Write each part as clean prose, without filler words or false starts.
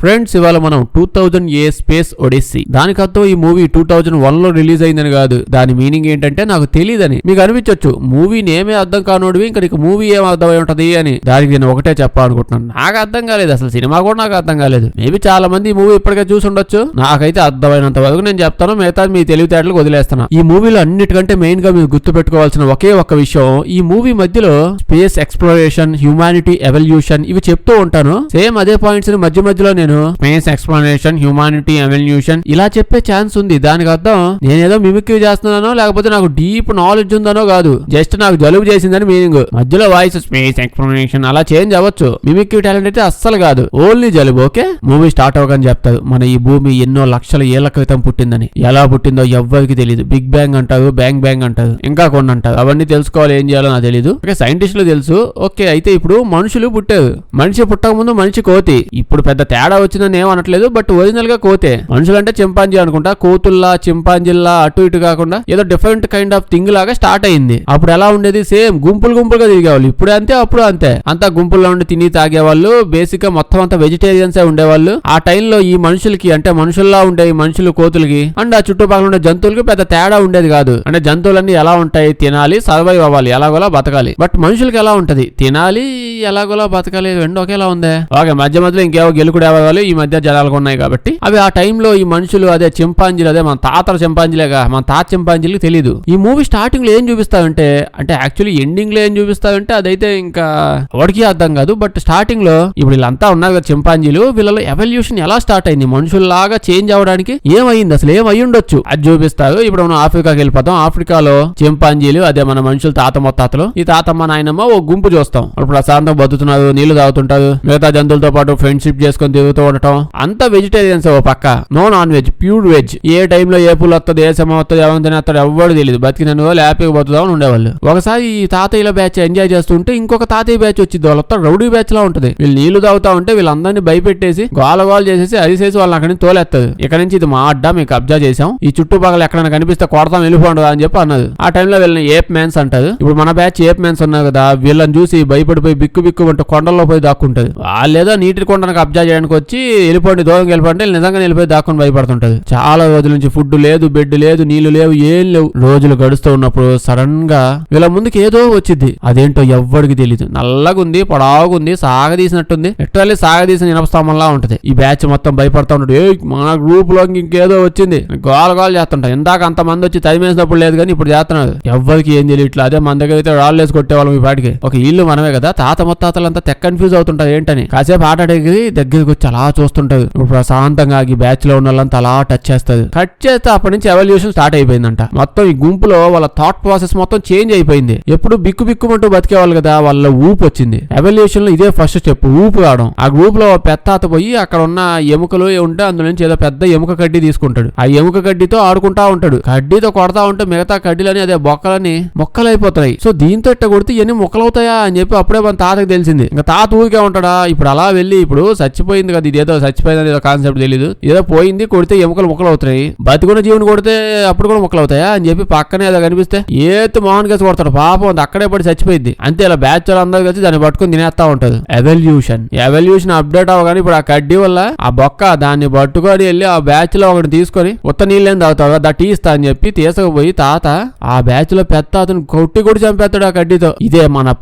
Friends, ఇవాళ మనం 2000 space Odissi దానికి అర్థం ఈ మూవీ 2001లో రిలీజ్ అయిందని కాదు. దాని మీనింగ్ ఏంటంటే నాకు తెలియదని మీకు అనిపించొచ్చు. మూవీ నేమే అర్థం కానోడివి ఇంకా నీకు మూవీ ఏం అర్థమై ఉంటది అని. దానికి నేను ఒకటే చెప్పాలనుకుంటున్నాను, నాకు అర్థం కాలేదు. అసలు సినిమా కూడా నాకు అర్థం కాలేదు. మేబీ చాలా మంది ఈ మూవీ ఇప్పటికే చూసి ఉండొచ్చు. నాకైతే అర్థమైనంత వరకు నేను చెప్తాను, మిగతా మీ తెలివితేటలకు వదిలేస్తాను. ఈ మూవీలో అన్నిటికంటే మెయిన్ గా మీరు గుర్తు పెట్టుకోవాల్సిన ఒకే ఒక్క విషయం, ఈ మూవీ మధ్యలో స్పేస్ ఎక్స్ప్లోరేషన్, హ్యూమానిటీ ఎవల్యూషన్ ఇవి చెప్తూ ఉంటాను. సేమ్ అదే పాయింట్స్ ని మధ్య మధ్యలో నేను స్పేస్ ఎక్స్ప్లోరేషన్, హ్యూమానిటీ ఎవల్యూషన్ ఇలా చెప్పే ఛాన్స్ ఉంది. దానికి అర్థం నేనేదో మిమిక్రీ చేస్తున్నానో లేకపోతే నాకు డీప్ నాలెడ్జ్ ఉందనో కాదు, జస్ట్ నాకు జలుబు చేసిందని మీనింగ్. మధ్యలో వాయిస్ స్పేస్ ఎక్స్ప్లోరేషన్ అలా చేంజ్ అవ్వచ్చు. మిమిక్రీ టాలెంట్ అయితే అస్సలు కాదు, ఓన్లీ జలుబు. ఓకే, మూవీ స్టార్ట్ అవ్వగానే చెప్తారు మన ఈ భూమి ఎన్నో లక్షల ఏళ్ల క్రితం పుట్టిందని. ఎలా పుట్టిందో ఎవ్వరికి తెలియదు. బిగ్ బ్యాంగ్ అంటారు, బ్యాంగ్ బ్యాంగ్ అంటారు, ఇంకా కొన్ని అంటారు. అవన్నీ తెలుసుకోవాలి, ఏం చేయాలో నాకు తెలియదు. ఓకే, సైంటిస్టులు తెలుసు. ఓకే, అయితే ఇప్పుడు మనుషులు పుట్టారు. మనిషి పుట్టక ముందు మనిషి కోతి. ఇప్పుడు పెద్ద తేడా వచ్చిందని ఏమనట్లేదు, బట్ ఒరిజినల్ గా కోతే. మనుషులంటే చింపాంజీ అనుకుంటా, కోతుల్లా చింపాంజీల్లా అటు ఇటు కాకుండా ఏదో డిఫరెంట్ కైండ్ ఆఫ్ థింగ్ లాగా స్టార్ట్ అయింది. అప్పుడు ఎలా ఉండేది, సేమ్ గుంపులు గుంపులుగా తిరిగేవాళ్ళు. ఇప్పుడు అంతే, అప్పుడు అంతే. అంతా గుంపుల్లో ఉండి తిని తాగేవాళ్ళు. బేసిక్ గా మొత్తం అంతా వెజిటేరియన్సే ఉండేవాళ్ళు. ఆ టైంలో ఈ మనుషులకి, అంటే మనుషుల్లా ఉండే ఈ మనుషులు కోతులకి అండ్ ఆ చుట్టుపక్కల ఉండే జంతువులకి పెద్ద తేడా ఉండేది కాదు. అంటే జంతువులన్నీ ఎలా ఉంటాయి, తినాలి, సర్వైవ్ అవ్వాలి, ఎలాగోలా బతకాలి. బట్ మనుషులకి ఎలా ఉంటది, తినాలి, ఎలాగోలా బతకాలి, రెండు ఒకేలా ఉందే. ఓకే, మధ్య మధ్యలో ఇంకేవో గెలుకుడు అవ్వాలి ఈ మధ్య జనాలకు ఉన్నాయి కాబట్టి. అవి ఆ టైంలో ఈ మనుషులు, అదే చింపాంజీలు, అదే మన తాతల చింపాంజీలేగా, మన తాత చింపాంజీలకు తెలియదు. ఈ మూవీ స్టార్టింగ్ లో ఏం చూపిస్తావంటే, అంటే యాక్చువల్లీ ఎండింగ్ లో ఏం చూపిస్తావంటే అదైతే ఇంకా ఎవరికి అర్థం కాదు. బట్ స్టార్టింగ్ లో ఇప్పుడు వీళ్ళంతా ఉన్నారు కదా చింపాంజీలు, వీళ్ళలో ఎవల్యూషన్ ఎలా స్టార్ట్ అయింది, మనుషుల్లాగా చేంజ్ అవ్వడానికి ఏమైంది, అసలు ఏమై ఉండొచ్చు అది చూపిస్తారు. ఇప్పుడు మనం ఆఫ్రికాకి వెళ్ళిపోతాం. ఆఫ్రికాలో చింపాంజీలు, అదే మన మనుషులు తాత మొత్తాతలు, ఈ తాతమ్మ నాయనమ్మ ఓ గుంపు చూస్తాం. ఇప్పుడు ప్రశాంతం బతుకుతున్నారు, నీళ్లు తాగుతుంటారు, మిగతా జంతువులతో పాటు ఫ్రెండ్షిప్ చేసుకొని తిరుగుతూ ఉండటం. అంతా వెజిటేరియన్స్ ఓ పక్క, no non veg, pure veg. ఏ టైంలో ఏ పూలు వస్తుంది, ఏ సమయం వస్తుంది, ఎవరు తినేస్తాడు ఎవ్వడు తెలియదు. బతికిన వాళ్ళు హ్యాపీగా బతుకుదామని ఉండేవాళ్ళు. ఒకసారి ఈ తాతయ్యల బ్యాచ్ ఎంజాయ్ చేస్తుంటే ఇంకొక తాతయ్య బ్యాచ్ వచ్చింది. వాళ్ళతో రౌడీ బ్యాచ్ లా ఉంటది. వీళ్ళు నీళ్లు తాగుతా ఉంటే వీళ్ళందరినీ భయపెట్టేసి గోల గోల చేసేసి అరిసేసి వాళ్ళని అక్కడి నుంచి తోలేస్తుంది. ఇక్కడ నుంచి ఇది మా అడ్డా, మేము కబ్జా చేసాం, ఈ చుట్టుపక్కల ఎక్కడైనా కనిపిస్తే కొడతాం, వెళ్ళిపోండు అని చెప్పి అన్నది. ఆ టైంలో వీళ్ళని ఏప్ మ్యాన్స్ అంటారు. ఇప్పుడు మన బ్యాచ్ ఏప్ మ్యాన్స్ ఉన్నారు కదా, వీళ్ళని చూసి భయపడిపోయి బిక్కు బిక్కు అంటూ కొండల్లో పోయి దాక్కుంటది. వాళ్ళేదో నీటి కొండను కబ్జా చేయడానికి వచ్చి వెళ్ళిపోండి, దూరంగా వెళ్ళిపోండి, నిజంగా వెళ్ళిపోయి దాక్కుని భయపడుతుంటది. చాలా రోజుల నుంచి ఫుడ్ లేదు, బెడ్ లేదు, నీళ్లు లేవు, ఏం లేవు. రోజులు గడుస్తూ ఉన్నప్పుడు సడన్ గా వీళ్ళ ముందుకి ఏదో వచ్చింది. అదేంటో ఎవ్వడికి తెలియదు. నల్లగుంది, పొడాగుంది, సాగదీసినట్టుంది. లిటరల్లీ సాగదీసిన ఇనపస్తంభంలా ఉంటది. ఈ బ్యాచ్ మొత్తం భయపడతా ఉంటాడు. మన గ్రూప్ లో ఇంకేదో వచ్చింది, గోల గోల చేస్తుంటా. ఇందాక అంత మంది వచ్చి తరిమేసినప్పుడు లేదు కానీ ఇప్పుడు చేస్తున్నారు. ఎవ్వరికి ఏం తెలియట్లేదు. అదే మన దగ్గర అయితే రాళ్ళు వేసి కొట్టేవాళ్ళం ఈ పాటికి. ఒక ఇల్లు మనమే కదా, తాత మొత్తాతలంతా తెక్క కన్ఫ్యూజ్ అవుతుంటారు ఏంటని. కాసేపు ఆట అడిగి దగ్గరికి వచ్చి అలా చూస్తుంటది. ఇప్పుడు ప్రశాంతంగా ఈ బ్యాచ్ లో ఉన్న వాళ్ళంతా అలా టచ్ చేస్తుంది. కట్ చేస్తే అప్పటి నుంచి ఎవల్యూషన్ స్టార్ట్ అయిపోయిందంట. మొత్తం ఈ గుంపులో వాళ్ళ థాట్ ప్రాసెస్ మొత్తం చేంజ్ అయిపోయింది. ఎప్పుడు బిక్కు బిక్కుమంటూ బతికేవాళ్ళు కదా, వాళ్ళ ఊపు వచ్చింది. ఎవల్యూషన్ లో ఇదే ఫస్ట్ స్టెప్, ఊపు రావడం. ఆ గ్రూప్ లో పెత్తాత పోయి అక్కడ ఉన్న ఎముకలు ఉంటే అందులో నుంచి ఏదో పెద్ద ఎముక కడ్డీ తీసుకుంటాడు. ఆ ఎముక కడ్డీతో ఆడుకుంటా ఉంటాడు. కడ్డీతో కొడతా ఉంటే మిగతా కడ్డీలని, అదే బొక్కలని మొక్కలైపోతాయి. సో దీంతో ఇట్ట కొడితే ఇవన్నీ మొక్కలవుతాయా అని చెప్పి అప్పుడే మన తాతకి తెలిసింది. ఇంకా తాత ఊరికే ఉంటాడా. ఇప్పుడు అలా వెళ్ళి, ఇప్పుడు చచ్చిపోయింది కదా, ఇదేదో చచ్చిపోయిందని ఏదో కాన్సెప్ట్ తెలియదు, ఏదో పోయింది, కొడితే ఎముకలు మొక్కలు అవుతాయి, బతికున్న జీవుని కొడితే అప్పుడు కూడా మొక్కలు అవుతాయా అని చెప్పి పక్కనే ఏదో కనిపిస్తే ఏత్ మోహన్ కేసు కొడతాడు. పాపం అక్కడే పడి చచ్చిపోయింది. అంతే, ఇలా బ్యాచ్ అందరూ కలిసి దాన్ని పట్టుకుని తినేస్తా ఉంటది. ఎవల్యూషన్ అప్డేట్ అవ్వగానే ఇప్పుడు ఆ కడ్డీ వల్ల ఆ బొక్క దాన్ని పట్టుకొని వెళ్ళి ఆ బ్యాచ్ లో ఒకటి తీసుకొని ఉత్త నీళ్ళేం తాగుతావు కదా, టీ ఇస్తా అని చెప్పి తీసుకుపోయి తాత ఆ బ్యాచ్ లో పెద్ద అతను కొట్టి కూడా చంపేస్తాడు ఆ కడ్డీతో. ఇదే మన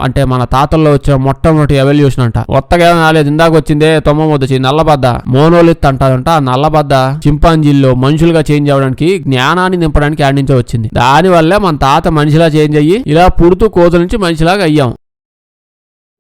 అంటే మన తాతల్లో వచ్చిన మొట్టమొదటి ఎవల్యూషన్ అంట. కొత్తగా రాలేదు, ఇందాక వచ్చిందే తొమ్మొచ్చి నల్లబద్ద మోనోలిత్ అంటారంట. ఆ నల్లబద్ద చింపాంజీల్లో మనుషులుగా చేంజ్ అవ్వడానికి, జ్ఞానాన్ని నింపడానికి ఆడి నుంచే వచ్చింది. దాని వల్లే మన తాత మనిషిలా చేంజ్ అయ్యి ఇలా పుడుతూ కోతుల నుంచి మనిషిలాగా అయ్యాం.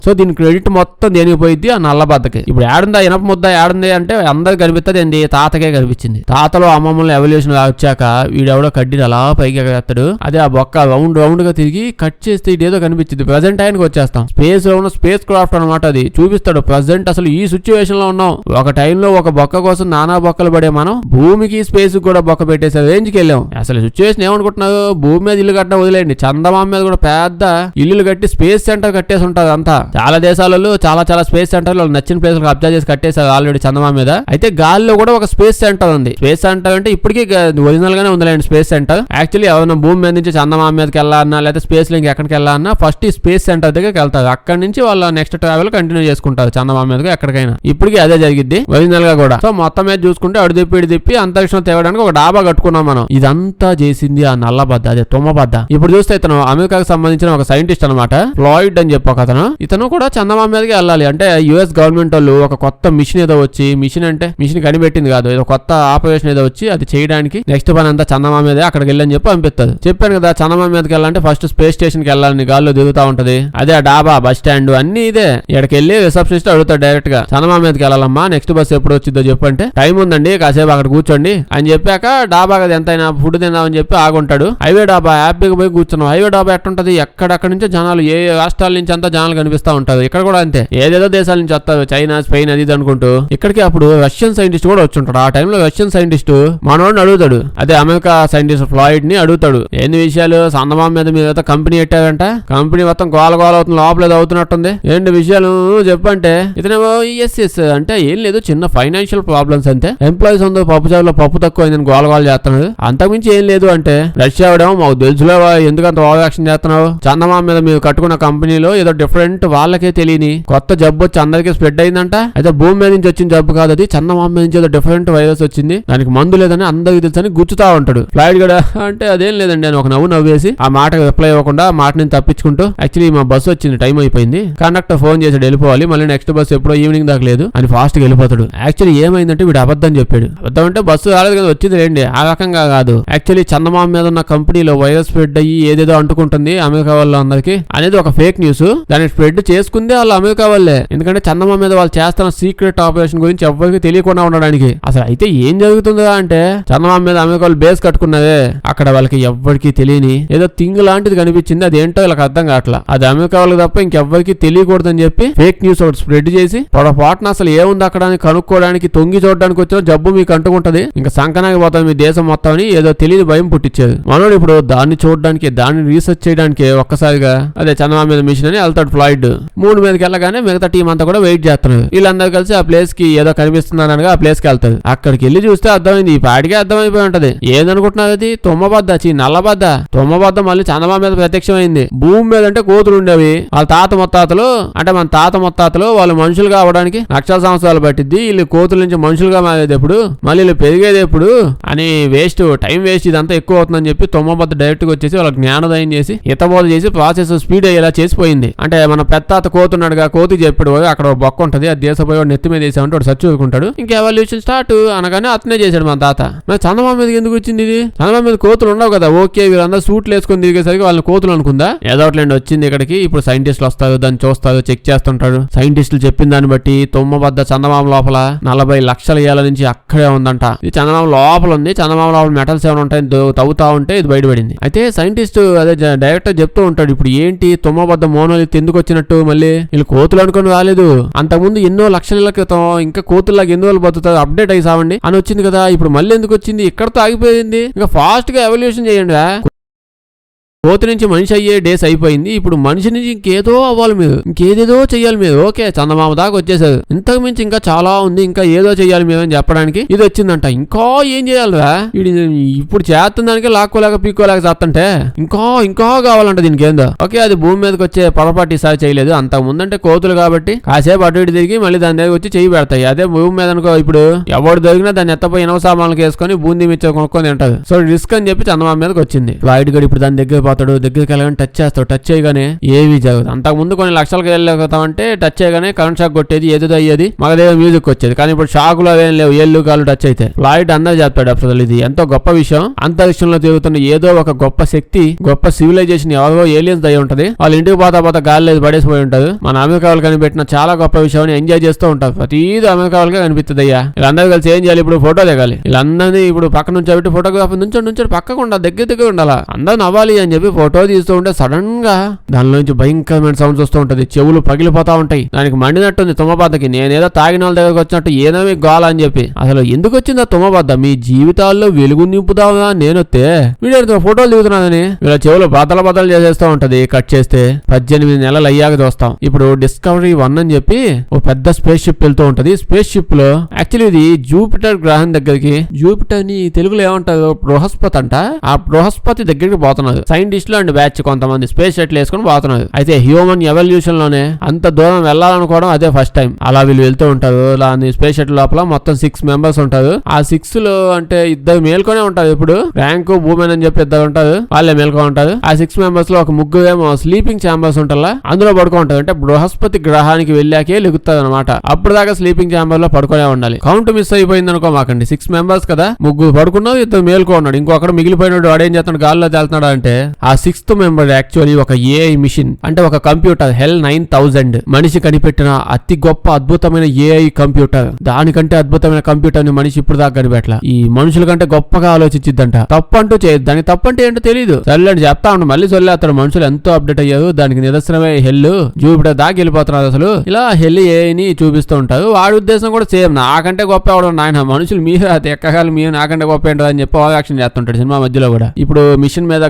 సో దీని క్రెడిట్ మొత్తం దేనికి పోయింది, ఆ నల్లబద్దకి. ఇప్పుడు ఏడుందా ఇనప ముద్ద, ఏడుంది అంటే అందరికి కనిపిస్తుంది ఏంది, తాతకే కనిపించింది. తాతలో అమ్మమ్మల ఎవల్యూషన్ వచ్చాక వీడెవడో కడ్డీని అలా పైకి ఎగరేస్తాడు. అదే ఆ బొక్క రౌండ్ రౌండ్ గా తిరిగి కట్ చేస్తే ఇదేదో కనిపించింది. ప్రెసెంట్ ఆయనకి వచ్చేస్తాం. స్పేస్ లో ఉన్న స్పేస్ క్రాఫ్ట్ అనమాట. అది చూపిస్తాడు ప్రెసెంట్ అసలు ఈ సిచ్యువేషన్ లో ఉన్నాం. ఒక టైంలో ఒక బొక్క కోసం నానా బొక్కలు పడే మనం భూమికి స్పేస్ కూడా బొక్క పెట్టేసే రేంజ్కి వెళ్ళాం. అసలు సిచ్యువేషన్ ఏమనుకుంటున్నారు, భూమి మీద ఇల్లు కట్టినా వదిలేండి, చందమామ మీద కూడా పెద్ద ఇల్లులు కట్టి స్పేస్ సెంటర్ కట్టేసి ఉంటుంది అంతా. చాలా దేశాలలో చాలా చాలా స్పేస్ సెంటర్లు నచ్చిన ప్లేస్ కబ్జా చేసి కట్టేశారు ఆల్రెడీ చందమామ మీద. అయితే గాలిలో కూడా ఒక స్పేస్ సెంటర్ ఉంది. స్పేస్ సెంటర్ అంటే ఇప్పటికీ ఒరిజినల్ గానే ఉందిలేండి స్పేస్ సెంటర్. యాక్చువల్లీ ఎవరైనా భూమి మీద నుంచి చందమామ మీదకి వెళ్ళాలన్నా లేదా స్పేస్ లో ఎక్కడికి వెళ్ళాలన్నా ఫస్ట్ ఈ స్పేస్ సెంటర్ దగ్గరికి వెళ్తారు. అక్కడ నుంచి వాళ్ళ నెక్స్ట్ ట్రావెల్ కంటిన్యూ చేసుకుంటారు చందమామ మీదకి ఎక్కడికైనా. ఇప్పటికీ అదే జరిగింది ఒరిజినల్ గా కూడా. సో మొత్తం మీద చూసుకుంటే అడు తిప్పి అంతరిక్షం తేవడానికి ఒక డాబా కట్టుకున్నాం మనం. ఇదంతా చేసింది ఆ నల్లబద్ద, అదే తుమ్మబద్ద. ఇప్పుడు చూస్తే ఇతను అమెరికాకు సంబంధించిన ఒక సైంటిస్ట్ అనమాట, ఫ్లాయిడ్ అని చెప్పి ఒక అతను. ఇతను కూడా చందమామ మీదకి వెళ్ళాలి అంటే యుఎస్ గవర్నమెంట్ వాళ్ళు ఒక కొత్త మిషన్ ఏదో వచ్చి, మిషన్ అంటే మిషన్ కనిపెట్టింది కాదు, ఏదో కొత్త ఆపరేషన్ ఏదో వచ్చి అది చేయడానికి నెక్స్ట్ పని అంతా చందమామ మీదే అక్కడికి వెళ్ళని చెప్పి పంపిస్తారు. చెప్పాను కదా చందమామ మీదకి వెళ్ళాలంటే ఫస్ట్ స్పేస్ స్టేషన్ కి వెళ్ళాలని గాల్లో దిగుతా ఉంటది. అదే ఆ డాబా, బస్ స్టాండ్ అన్ని ఇదే. ఇక్కడికి వెళ్ళి రిసెప్షనిస్ట్ అడుగుతాడు డైరెక్ట్ గా, చందమామ మీదకి వెళ్ళాలమ్మా నెక్స్ట్ బస్ ఎప్పుడు వచ్చిందో చెప్పంటే, టైం ఉందండి కాసేపు అక్కడ కూర్చోండి అని చెప్పాక డాబా కదా ఎంతైనా ఫుడ్ తిందామని చెప్పి ఆగుంటాడు. హైవే డాబా హ్యాపీగా పోయి కూర్చున్నాం. హైవే డాబా ఎట్టుంటది, ఎక్కడెక్కడి నుంచి జనాలు ఏ రాష్ట్రాల నుంచి అంతా జనాలు కనిపిస్తా ఉంటారు. ఇక్కడ కూడా అంతే, ఏదేదో దేశాల నుంచి వస్తారు, చైనా స్పెయిన్ అది అనుకుంటూ. ఇక్కడికి అప్పుడు రష్యన్ సైంటిస్ట్ కూడా వచ్చుంటాడు. ఆ టైంలో రష్యన్ సైంటిస్ట్ మనోడిని అడుగుతాడు, అదే అమెరికా సైంటిస్ట్ ఫ్లాయిడ్ ని అడుగుతాడు, ఏంది విషయాలు చందమామ మీద మీరు కంపెనీ పెట్టారంట, కంపెనీ మొత్తం గోల అవుతుంది, లోపల ఏదో అవుతున్నట్టుంది, ఏంటి విషయాలు చెప్పంటే ఇతనేమో ఎస్ అంటే ఏం లేదు, చిన్న ఫైనాన్షియల్ ప్రాబ్లమ్స్ అంతే, ఎంప్లాయీస్ ఉందో పప్పు చావులో పప్పు తక్కువ అయిందని గోల చేస్తున్నాడు, అంతకుమించి ఏం లేదు అంటే. రష్యా వాడేమో మాకు తెలుసులో ఎందుకంత ఓవర్ యాక్షన్ చేస్తున్నావు, చందమామ మీద మీరు కట్టుకున్న కంపెనీలో ఏదో డిఫరెంట్ వాళ్ళకే తెలియని కొత్త జబ్బు వచ్చి అందరికీ స్ప్రెడ్ అయిందంట, అయితే భూమి మీద నుంచి వచ్చిన జబ్బు కాదు అది, చందమామ మీద నుంచి ఏదో డిఫరెంట్ వైరస్ వచ్చింది, దానికి మందు లేదని అందరికి తెలుసని గుచ్చుతా ఉంటాడు. ఫ్లైట్ కూడా అంటే అదేం లేదండి అని ఒక నవ్వేసి ఆ మాటకు రిప్లై ఇవ్వకుండా మాట నుంచి తప్పించుకుంటూ, యాక్చువల్లీ మా బస్సు వచ్చింది, టైం అయిపోయింది, కండక్టర్ ఫోన్ చేసాడు వెళ్ళిపోవాలి, మళ్ళీ నెక్స్ట్ బస్సు ఎప్పుడో ఈవినింగ్ దాకా లేదు అని ఫాస్ట్ గా వెళ్ళిపోతాడు. యాక్చువల్లీ ఏమైందంటే వీడు అబద్ధం చెప్పాడు. అబద్ధం అంటే బస్సు రాలేదు కదా వచ్చింది రండి, ఆ రకంగా కాదు. యాక్చువల్లీ చందమామ మీద ఉన్న కంపెనీలో వైరస్ స్ప్రెడ్ అయ్యి ఏదేదో అంటుకుంటుంది అమెరికా వాళ్ళు అందరికి అనేది ఒక ఫేక్ న్యూస్. దాన్ని స్ప్రెడ్ చేసుకుందే వాళ్ళు అమెరికా వాళ్ళే, ఎందుకంటే చందమామ మీద వాళ్ళు చేస్తున్న సీక్రెట్ ఆపరేషన్ గురించి ఎవరికి తెలియకుండా ఉండడానికి. అసలు అయితే ఏం జరుగుతుందా అంటే చందమామ మీద అమెరికా వాళ్ళు బేస్ కట్టుకున్నదే, అక్కడ వాళ్ళకి ఎవ్వరికి తెలియని ఏదో థింగ్ లాంటిది కనిపించింది, అదేంటో వీళ్ళకి అర్థం కావట్లా, అది అమెరికా వాళ్ళకి తప్ప ఇంకెవ్వరికి తెలియకూడదని చెప్పి ఫేక్ న్యూస్ ఒకటి స్ప్రెడ్ చేసి పొరపాటున అసలు ఏముంది అక్కడ అని కనుక్కోవడానికి తొంగి చూడడానికి వచ్చిన జబ్బు మీకు అంటుకుంటది, ఇంకా సంకనాకి పోతుంది మీ దేశం మొత్తం అని ఏదో తెలియదు భయం పుట్టించేది. మనోడు ఇప్పుడు దాన్ని చూడడానికి దాన్ని రీసెర్చ్ చేయడానికి ఒక్కసారిగా అదే చందమామ మీద మిషన్ అని వెళ్తాడు ఫ్లైట్. మూడు మీదకి వెళ్ళగానే మిగతా టీం అంతా కూడా వెయిట్ చేస్తున్నారు. వీళ్ళందరూ కలిసి ఆ ప్లేస్ కి ఏదో కనిపిస్తుందనగా ఆ ప్లేస్ కి వెళ్తారు. అక్కడికి వెళ్ళి చూస్తే అర్థమైంది, ఈ పాటికే అర్థమైపోయి ఉంటది. ఏదనుకుంటున్నారు అది తుమ్మబద్ద, నల్లబద్ద. తుమ్మబద్ద మళ్ళీ చందమామ మీద ప్రత్యక్షమైంది. భూమి మీద అంటే కోతులు ఉండేవి, వాళ్ళ తాత ముత్తాతలు అంటే మన తాత ముత్తాతలు వాళ్ళు మనుషులుగా అవడానికి లక్షల సంవత్సరాలు పట్టిద్ది, వీళ్ళు కోతుల నుంచి మనుషులుగా మారేది ఎప్పుడు, మళ్ళీ వీళ్ళు పెరిగేది ఎప్పుడు అని వేస్ట్, టైం వేస్ట్, ఇదంతా ఎక్కువ అవుతుందని చెప్పి తుమ్మబద్ద డైరెక్ట్ గా వచ్చేసి వాళ్ళకి జ్ఞానోదయం చేసి హితబోధ చేసి ప్రాసెస్ స్పీడ్ అయ్యేలా చేసిపోయింది. అంటే మన పెద్ద కోతున్నాడుగా, కోతికి చెప్పాడు అక్కడ ఒక బొక్క ఉంటది, అది దేశపోయి వాడు నెత్తి మీద వేసామంటే వాడు సచ్చి ఊరుకుంటాడు, ఇంకా ఎవల్యూషన్ స్టార్ట్ అనగానే అతనే చేశాడు మన తాత. మరి చందమామ మీదకి ఎందుకు వచ్చింది ఇది, చందమామ మీద కోతులు ఉండవు కదా, ఓకే వీళ్ళందరూ సూట్లు వేసుకొని తిరిగేసరికి వాళ్ళని కోతులు అనుకుందా, ఏదోట్లేండి వచ్చింది ఇక్కడికి. ఇప్పుడు సైంటిస్టులు వస్తారు, దాన్ని చూస్తారు, చెక్ చేస్తుంటారు. సైంటిస్టులు చెప్పిన దాన్ని బట్టి తుమ్మబద్ద చందమామ లోపల 40 లక్షల ఏళ్ల నుంచి అక్కడే ఉందంట. ఇది చందమామ లోపల ఉంది, చందమామ లోపల మెటల్స్ ఏమైనా ఉంటాయని తవ్వుతా ఉంటే ఇది బయటపడింది. అయితే సైంటిస్ట్ అదే డైరెక్టర్ చెప్తూ ఉంటాడు, ఇప్పుడు ఏంటి తుమ్మబద్ద మోనోలిత్ ఎందుకు వచ్చినట్టు, మళ్ళీ వీళ్ళు కోతులు అనుకుని రాలేదు, అంతకుముందు ఎన్నో లక్షల క్రితం ఇంకా కోతుల్లాగా ఎందువల్ల బతుకుతారు, అప్డేట్ అయ్యి సావండి అని వచ్చింది కదా, ఇప్పుడు మళ్ళీ ఎందుకు వచ్చింది, ఇక్కడతో ఆగిపోయింది, ఇంకా ఫాస్ట్ గా ఎవల్యూషన్ చేయండి. కోతి నుంచి మనిషి అయ్యే డేస్ అయిపోయింది, ఇప్పుడు మనిషి నుంచి ఇంకేదో అవ్వాలి మీరు, ఇంకేదేదో చెయ్యాలి మీరు, ఓకే చందమామ దాకా వచ్చేసారు, ఇంతకు మించి ఇంకా చాలా ఉంది, ఇంకా ఏదో చెయ్యాలి మేము అని చెప్పడానికి ఇది వచ్చిందంట. ఇంకా ఏం చేయాలిరా, ఇప్పుడు చేస్తుందానికి లాక్కోలేక పీక్కోలేక చేస్తుంటే ఇంకా కావాలంట దీనికి ఏందో. ఓకే అది భూమి మీదకి వచ్చే పొరపాటు ఈసారి చేయలేదు, అంతకు ముందంటే కోతులు కాబట్టి కాసేపు అటు ఇటు తిరిగి మళ్ళీ దాని దగ్గర వచ్చి చెయ్యి పెడతాయి. అదే భూమి మీద అనుకో ఇప్పుడు ఎవరు దొరికినా దాన్ని ఎత్తపోయి ఇనవ సామాన్లకు వేసుకొని బూందీ మిచ్చర్ కొనుక్కొని తింటది. సో రిస్క్ అని చెప్పి చందమామ మీదకి వచ్చింది. ఫ్లైట్ గడి ఇప్పుడు దాని దగ్గర దగ్గరికి వెళ్ళగానే టచ్ చేస్తావు, టచ్ చేయగానే ఏవి జరుగుతుంది. అంతకు ముందు కొన్ని లక్షలకు వెళ్ళగలుగుతామంటే టచ్ చేయగానే కరెంట్ షాక్ కొట్టేది, ఏదో అయ్యేది, మగదేవ మ్యూజిక్ వచ్చేది. కానీ ఇప్పుడు షాకులు అవేం లేవు, ఏళ్ళు కాళ్ళు టచ్ అయితే. ఫ్లైట్ అందరూ చెప్తాడు అసలు ఇది ఎంతో గొప్ప విషయం, అంతరిక్షంలో తిరుగుతున్న ఏదో ఒక గొప్ప శక్తి, గొప్ప సివిలైజేషన్ ఎవరో ఏలియన్స్ అయ్యి ఉంటది, వాళ్ళు ఇంటికి పోతా గాలి పడేసిపోయి ఉంటారు, మన అమెరికా వాళ్ళు కనిపెట్టిన చాలా గొప్ప విషయాన్ని ఎంజాయ్ చేస్తూ ఉంటారు. ప్రతిదీ అమెరికా వాళ్ళకే కనిపిస్తుంది. అయ్యా వీళ్ళందరూ కలిసి ఏం చేయాలి, ఇప్పుడు ఫోటో దిగాలి, వీళ్ళందరినీ ఇప్పుడు పక్క నుంచి ఫోటోగ్రాఫర్ నుంచి పక్కకుండా దగ్గర ఉండాలా, అందరూ నవ్వాలి అని చెప్పి ఫోటో తీస్తూ ఉంటే సడన్ గా దానిలోంచి భయంకరమైన సౌండ్స్ వస్తూ ఉంటది. చెవులు పగిలిపోతా ఉంటాయి. దానికి మండినట్టుంది తుమ్మబద్దకి. నేనేదో తాగిన వాళ్ళ దగ్గరకు వచ్చినట్టు ఏదో మీకు గోల అని చెప్పి. అసలు ఎందుకు వచ్చిందా తుమ్మబద్ద? మీ జీవితాల్లో వెలుగు నింపుదామా నేనొస్తే వీడియో ఫోటోలు దిగుతున్నానని వీళ్ళ చెవులు బద్దలు చేసేస్తూ ఉంటది. కట్ చేస్తే 18 నెలలు అయ్యాక చూస్తాం. ఇప్పుడు డిస్కవరీ 1 అని చెప్పి ఓ పెద్ద స్పేస్ షిప్ వెళ్తూ ఉంటది. స్పేస్ షిప్ లో యాక్చువల్లీ ఇది జూపిటర్ గ్రహం దగ్గరికి, జూపిటర్ ని తెలుగులో ఏమంటారు, బృహస్పతి అంట. ఆ బృహస్పతి దగ్గరికి పోతున్నారు సైంటిస్టులు అండ్ బ్యాచ్ కొంతమంది స్పేస్ షటిల్ వేసుకుని పోతున్నారు. అయితే హ్యూమన్ ఎవల్యూషన్ లోనే అంత దూరం వెళ్ళాలనుకోవడం అదే ఫస్ట్ టైం. అలా వీళ్ళు వెళ్తూ ఉంటారు. స్పేస్ షటిల్ లోపల మొత్తం 6 మెంబర్స్ ఉంటారు. ఆ 6 లో అంటే 2 మేల్కొనే ఉంటారు. ఇప్పుడు ర్యాంకు భూమెన్ అని చెప్పి 2 ఉంటారు, వాళ్ళే మేల్కొని ఉంటారు. ఆ 6 మెంబర్స్ లో ఒక 3 ఏమో స్లీపింగ్ ఛాంబర్స్ ఉంటారా, అందులో పడుకో ఉంటారు. అంటే బృహస్పతి గ్రహానికి వెళ్ళాకే లెగుతారు అనమాట. అప్పుడు దాకా స్లీపింగ్ ఛాంబర్ లో పడుకునే ఉండాలి. కౌంట్ మిస్ అయిపోయింది అనుకో మాకండి. 6 మెంబర్స్ కదా, 3 పడుకున్నారు, 2 మేల్కో ఉన్నాడు. ఇంకొకడు మిగిలిపోయినాడు. వాడేం చేస్తున్నాడు, గాల్లో తేలుతున్నాడు. అంటే ఆ 6th మెంబర్ యాక్చువల్లీ ఒక ఏఐ మిషన్, అంటే ఒక కంప్యూటర్, హెల్ 9000 మనిషి కనిపెట్టిన అతి గొప్ప అద్భుతమైన ఏఐ కంప్యూటర్. దానికంటే అద్భుతమైన కంప్యూటర్ ని మనిషి ఇప్పుడు దాకా కనిపెట్ల. ఈ మనుషుల కంటే గొప్పగా ఆలోచించిద్దంట. తప్పంటూ చేయదు. దానికి తప్పంటే ఏంటో తెలియదు. సర్లేండి చెప్తా ఉండు, మళ్ళీ సొల్లేస్తాడు. మనుషులు ఎంతో అప్డేట్ అయ్యారు. దానికి నిదర్శనమే హెల్. జూపిటర్ దాకా వెళ్ళిపోతున్నారు. అసలు ఇలా హెల్ ఏఐని చూపిస్తూ ఉంటారు. వాడి ఉద్దేశం కూడా సేమ్, నాకంటే గొప్ప ఎవడు నాయన, మనుషులు మీరు ఎక్కగాలి, మీరు నాకంటే గొప్ప ఏంటో అని చెప్పి యాక్షన్ చేస్తుంటాడు సినిమా మధ్యలో కూడా. ఇప్పుడు మిషన్ మీద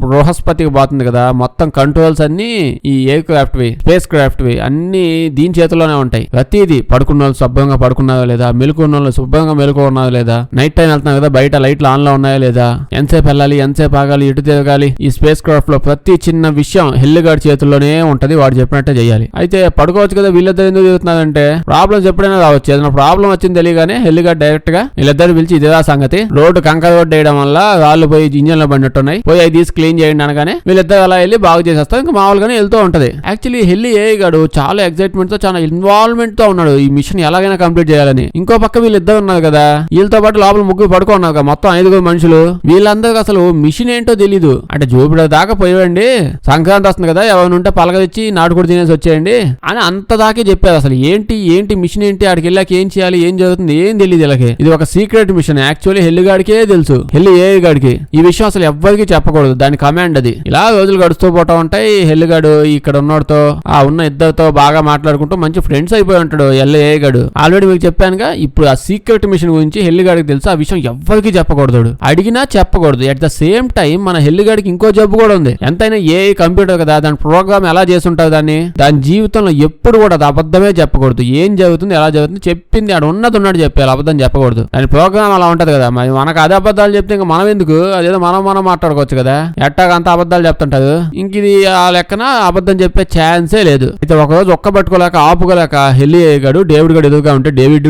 బృహస్పతికి పోతుంది కదా, మొత్తం కంట్రోల్స్ అన్ని ఈ ఎయిర్ క్రాఫ్ట్ వి, స్పేస్ క్రాఫ్ట్ వి అన్ని దీని చేతిలోనే ఉంటాయి. ప్రతిది పడుకున్న వాళ్ళు శుభ్రంగా పడుకున్నారా లేదా, మెలుకున్న వాళ్ళు శుభ్రంగా మెలుకున్నారా లేదా, నైట్ టైం వెళ్తున్నారు కదా, బయట లైట్లు ఆన్ లో ఉన్నాయా లేదా, ఎంతసేపు వెళ్ళాలి, ఎంతసేపు ఆగాలి, ఎటు తిరగాలి, ఈ స్పేస్ క్రాఫ్ట్ లో ప్రతి చిన్న విషయం హెల్లిగాడి చేతుల్లోనే ఉంటది. వాడు చెప్పినట్టే చేయాలి. అయితే పడుకోవచ్చు కదా, వీళ్ళిద్దరు ఎందుకు తిరుగుతున్నారంటే ప్రాబ్లమ్స్ ఎప్పుడైనా రావచ్చు. ఏదైనా ప్రాబ్లం వచ్చింది తెలియగానే హెల్లిగాడు డైరెక్ట్ గా వీళ్ళిద్దరు పిలిచి ఇదేదా సంగతి, రోడ్డు కంకర రోడ్డు వేయడం వల్ల రాళ్ళు పోయి ఇంజన్ లో పడినట్టున్నాయి, పోయి అవి తీసి క్లీన్ చేయండి అనగానే వీళ్ళిద్దరు అలా వెళ్ళి బాగు చేసేస్తారు. ఇంకా మామూలుగానే వెళ్తూ ఉంటది. యాక్చువల్లీ హెల్లి ఏఐ గాడు చాలా ఎక్సైట్మెంట్ తో, చాలా ఇన్వాల్వ్మెంట్ తో ఉన్నాడు ఈ మిషన్ ఎలాగైనా కంప్లీట్ చేయాలని. ఇంకో పక్క వీళ్ళిద్దరు ఉన్నారు కదా, వీళ్ళతో పాటు లోపల 3 పడుకున్నారు కదా, మొత్తం 5 మనుషులు. వీళ్ళందరికీ అసలు మిషన్ ఏంటో తెలీదు. అంటే జూపిటర్ దాకా పోయండి, సంక్రాంతి వస్తుంది కదా, ఎవరైనా ఉంటే పలకరిచ్చి నాటుకుడు తినేసి వచ్చేయండి అని అంత దాకే చెప్పారు. అసలు ఏంటి మిషన్ ఏంటి, ఆడికి వెళ్ళాక ఏం చేయాలి, ఏం జరుగుతుంది ఏం తెలియదు వీళ్ళకి. ఇది ఒక సీక్రెట్ మిషన్. యాక్చువల్లీ హెల్లిగాడికే తెలుసు, హెల్లి ఏఐ గాడికి. ఈ విషయం అసలు ఎవ్వరికి చెప్పకూడదు, దాని కమాండ్ అది. ఇలా రోజులు గడుస్తూ పోతా ఉంటాయి. హెల్లిగాడు ఇక్కడ ఉన్నోడితో, ఆ ఉన్న ఇద్దరితో బాగా మాట్లాడుకుంటూ మంచి ఫ్రెండ్స్ అయిపోయి ఉంటాడు ఏఐ గాడు. ఆల్రెడీ మీకు చెప్పానుగా. ఇప్పుడు ఆ సీక్రెట్ మిషన్ గురించి హెల్లిగాడికి తెలుసు. ఆ విషయం ఎవ్వరికి చెప్పకూడదు, అడిగినా చెప్పకూడదు. అట్ ద సేమ్ టైం మన హెల్లిగాడికి ఇంకో జబ్బు కూడా ఉంది. ఎంతైనా ఏఐ కంప్యూటర్ కదా, దాని ప్రోగ్రామ్ ఎలా చేసి ఉంటారు, దాని జీవితంలో ఎప్పుడు కూడా అది అబద్ధమే చెప్పకూడదు. ఏం జరుగుతుంది, ఎలా జరుగుతుంది చెప్పింది ఆడ ఉన్నది ఉన్నట్టు చెప్పాలి, అబద్ధం చెప్పకూడదు. దాని ప్రోగ్రామ్ అలా ఉంటది కదా. మరి మనకు అదే అబద్ధాలు చెప్తే ఇంకా మనం ఎందుకు, అదేదో మనం మాట్లాడుకోవచ్చు కదా. ఎట్టాగా అంత అబద్ధాలు చెప్తుంటారు. ఇంక ఇది ఆ లెక్కన అబద్ధం చెప్పే ఛాన్సే లేదు. అయితే ఒకరోజు పట్టుకోలేక ఆపుకోలేక హెల్లి అయ్యాడు. డేవిడ్ గడు ఎదురుగా ఉంటే, డేవిడ్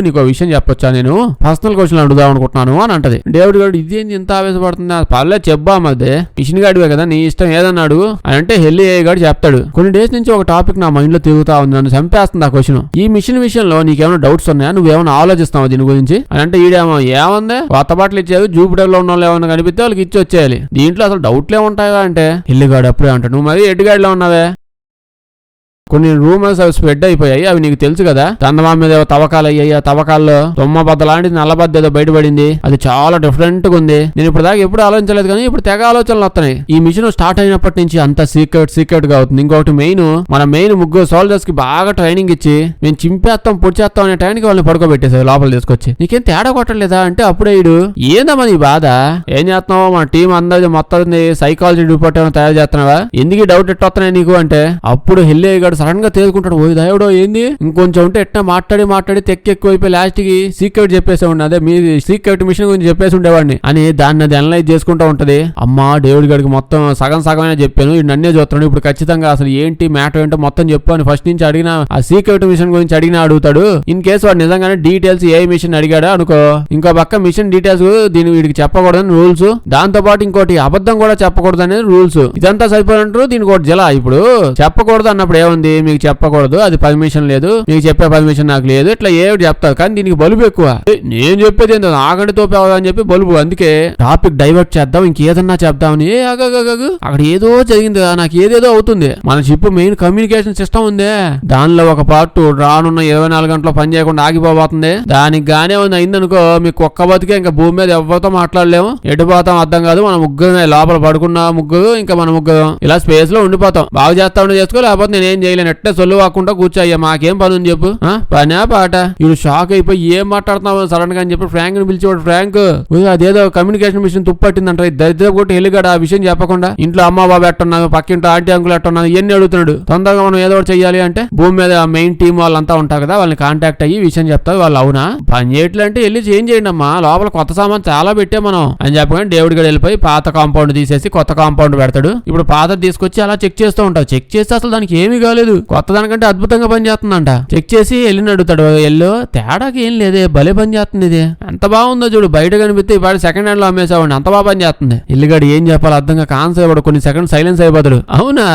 నీకు విషయం చెప్పొచ్చా, నేను పర్సనల్ క్వశ్చన్ అడుగుదాం అనుకుంటున్నాను అని అంటది. డేవిడ్ గడు ఇదేంటి ఇంత ఆవేశపడుతుంది, పర్లేదు చెప్పా మధ్య మిషన్ గాడివే కదా, నీ ఇష్టం ఏదన్నాడు అని అంటే హెల్లి అయ్యాడు చెప్తాడు. కొన్ని డేస్ నుంచి ఒక టాపిక్ నా మైండ్ లో తిరుగుతా ఉంది, నన్ను చంపేస్తుంది ఆ క్వశ్చన్. ఈ మిషన్ విషయంలో నీకేమైనా డౌట్స్ ఉన్నాయా, నువ్వేమైనా ఆలోచిస్తావు దీని గురించి అని అంటే ఈడేమో ఏముంది, కొత్త బట్టలు ఇచ్చేది, జూపిటర్ లో ఉన్న వాళ్ళు ఏమైనా కనిపిస్తే వాళ్ళకి ఇచ్చి వచ్చేయాలి, దీంట్లో అసలు డౌట్లే ఉంటాయా అంటే. హెల్లిగాడు అప్పుడే అంటాడు, నువ్వు మరి ఎడ్డుగాడిలో ఉన్నావే, కొన్ని రూమర్స్ అవి స్ప్రెడ్ అయిపోయాయి, అవి నీకు తెలుసు కదా. చందమామ మీద తవ్వకాలు అయ్యాయి. ఆ తవ్వకాల్లో తుమ్మబద్ద లాంటిది నల్లబద్ద ఏదో బయటపడింది. అది చాలా డిఫరెంట్ గా ఉంది. నేను ఇప్పుడు దాకా ఎప్పుడు ఆలోచించలేదు, కానీ ఇప్పుడు తెగ ఆలోచనలు వస్తున్నాయి. ఈ మిషన్ స్టార్ట్ అయినప్పటి నుంచి అంత సీక్రెట్ గా అవుతుంది. ఇంకొకటి మన మెయిన్ 3 సోల్జర్స్ కి బాగా ట్రైనింగ్ ఇచ్చి మేము చింపేస్తాం పొడిచేస్తాం అనే టైంకి వాళ్ళని పడుకోబెట్టేసారు లోపల తీసుకొచ్చి. నీకేం తేడా కొట్టలేదా అంటే అప్పుడే ఇడు ఏందమ్మా నీ బాధ, ఏం చేస్తున్నావు, మన టీం అందరి మొత్తం సైకాలజీ రిపోర్ట్ ఏమైనా తయారు చేస్తున్నావా, ఎందుకు డౌట్ ఎట్టొస్తున్నాయి నీకు అంటే అప్పుడు హెల్లి గాడు సడన్ గా తేలుకుంటాడు. ఓ దయవడో ఏంది, ఇంకొంచెం ఉంటే ఎట్లా మాట్లాడి ఎక్కువైపోయి లాస్ట్ కి సీక్రెట్ చెప్పేసి ఉండే, అదే మీ సీక్రెట్ మిషన్ గురించి చెప్పేసి ఉండేవాడిని అని దాన్ని అది అనలైజ్ చేసుకుంటా ఉంటది. అమ్మా డేవిడ్ గడికి మొత్తం సగమైనా చెప్పాను, ఇది నన్నే చూస్తున్నాడు, ఇప్పుడు ఖచ్చితంగా అసలు ఏంటి మ్యాటర్ ఏంటో మొత్తం చెప్పు అని ఫస్ట్ నుంచి అడిగిన ఆ సీక్రెట్ మిషన్ గురించి అడుగుతాడు. ఇన్ కేసు వాడు నిజంగానే డీటెయిల్స్ ఏ మిషన్ అడిగాడా అనుకో, ఇంకో పక్క మిషన్ డీటెయిల్స్ దీని వీడికి చెప్పకూడదని రూల్స్, దాంతో పాటు ఇంకోటి అబద్ధం కూడా చెప్పకూడదు అనేది రూల్స్. ఇదంతా సరిపోయినట్టు దీనికి ఒకటి జల ఇప్పుడు చెప్పకూడదు అన్నప్పుడు ఏముంది, ఏంటది మీకు చెప్పకూడదు, అది పర్మిషన్ లేదు, మీకు చెప్పే పర్మిషన్ నాకు లేదు, ఇట్లా ఏమిటి చెప్తారు. కానీ దీనికి బలుపు ఎక్కువ. నేను చెప్పేది ఏంటో నాకంటే తోపేవా అని చెప్పి బలుపు. అందుకే టాపిక్ డైవర్ట్ చేద్దాం, ఇంకేదన్నా చెప్దామని. అక్కడ ఏదో జరిగింది, నాకు ఏదేదో అవుతుంది. మన షిప్ మెయిన్ కమ్యూనికేషన్ సిస్టమ్ ఉందే, దానిలో ఒక పార్ట్ రానున్న 24 గంటలు పని చేయకుండా ఆగిపోబోతుంది. దానికి గానే అయిందనుకో మీకు ఒక్క బతికే ఇంకా భూమి మీద ఎవరితో మాట్లాడలేము, ఎటుపోతాం అర్థం కాదు. మన ముగ్గురు లోపల పడుకున్న ముగ్గురు, ఇంకా మన ముగ్గురు ఇలా స్పేస్ లో ఉండిపోతాం. బాగు చేస్తా ఉండి చేసుకో, లేకపోతే నేనేం చేయలేను, ఎట్టే సొల్లు వాకుండా కూర్చోయ్యా, మాకేం పని ఉంది చెప్పు. పనా పాట. ఇప్పుడు షాక్ అయిపోయి ఏం మాట్లాడుతున్నావు సడన్ గా అని చెప్పి ఫ్రాంక్ ని పిలిచేవాడు. ఫ్రాంక్ అదేదో కమ్యూనికేషన్ మిషన్ తుప్పట్టిందంట, దరిద్ర కొట్టి హెలిగాడు ఆ విషయం చెప్పకుండా. ఇంట్లో అమ్మ బాబు ఎట్టున్నాను, పక్కింట్లో ఆంటీ అంకులు ఎట్టున్నాను, ఇవన్నీ అడుగుతున్నాడు. తొందరగా మనం ఏదో ఒకటి చెయ్యాలి అంటే భూమి మీద మెయిన్ టీం వాళ్ళంతా ఉంటారు కదా, వాళ్ళని కాంటాక్ట్ అయ్యి విషయం చెప్తారు. వాళ్ళు అవునా పని చేయట్లంటే వెళ్ళి చేంజ్ చేయండి అమ్మా, లోపల కొత్త సామాన్ చాలా పెట్టే మనం అని చెప్పగానే డేవిడ్ గడు వెళ్ళిపోయి పాత కాంపౌండ్ తీసేసి కొత్త కాంపౌండ్ పెడతాడు. ఇప్పుడు పాత తీసుకొచ్చి అలా చెక్ చేస్తూ ఉంటావు. చెక్ చేస్తే అసలు దానికి ఏమీ కాలేదు, కొత్త దానికంటే అద్భుతంగా పనిచేస్తుందంట. చెక్ చేసి వెళ్ళిన అడుగుతాడు, ఎల్లో తేడాకి ఏం లేదే, భలే పని చేస్తుంది, ఇది ఎంత బాగుందో చూడు, బయట కనిపిస్తే ఇవాడు సెకండ్ హ్యాండ్ లో అమ్మేసావండి, అంత బాగా పని చేస్తుంది. ఇల్లుగాడు ఏం చెప్పాలి అర్థంగా కాన్సర్ ఇవ్వడు, కొన్ని సెకండ్ సైలెన్స్ అయిపోతాడు. అవునా